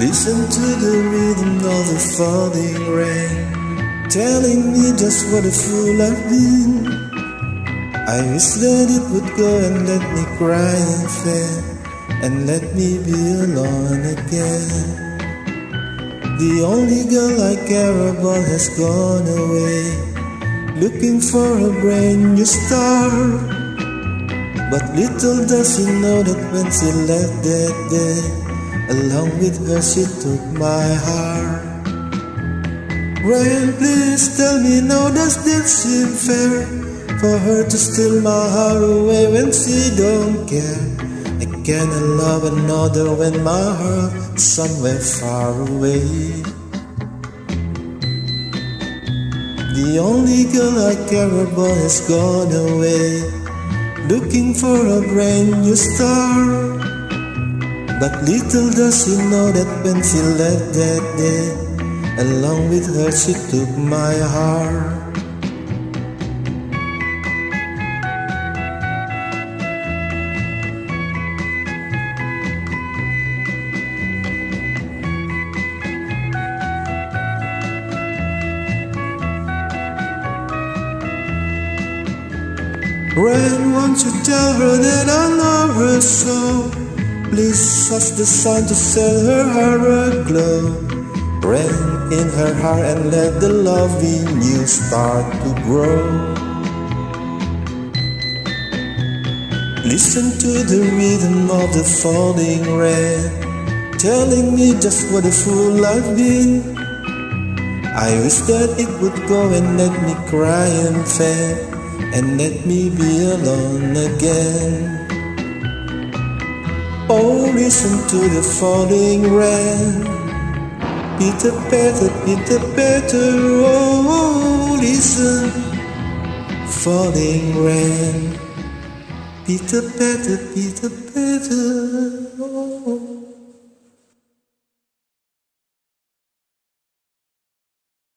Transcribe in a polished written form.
Listen to the rhythm of the falling rain, telling me just what a fool I've been. I wish that it would go and let me cry in fear, and let me be alone again. The only girl I care about has gone away, looking for a brand new star. But little does she know that when she left that day, along with her she took my heart. Rain, please tell me now, does that seem fair? For her to steal my heart away when she don't care. I cannot love another when my heart is somewhere far away. The only girl I care about has gone away, looking for a brand new star. But little does she know that when she left that day, along with her she took my heart. Rain, won't you tell her that I love her so? Please ask the sun to set her heart aglow. Rain in her heart and let the love in you start to grow. Listen to the rhythm of the falling rain, telling me just what a fool I've been. I wish that it would go and let me cry and faint, and let me be alone again. Oh, listen to the falling rain, pitter patter, oh, listen. Falling rain, pitter patter, oh.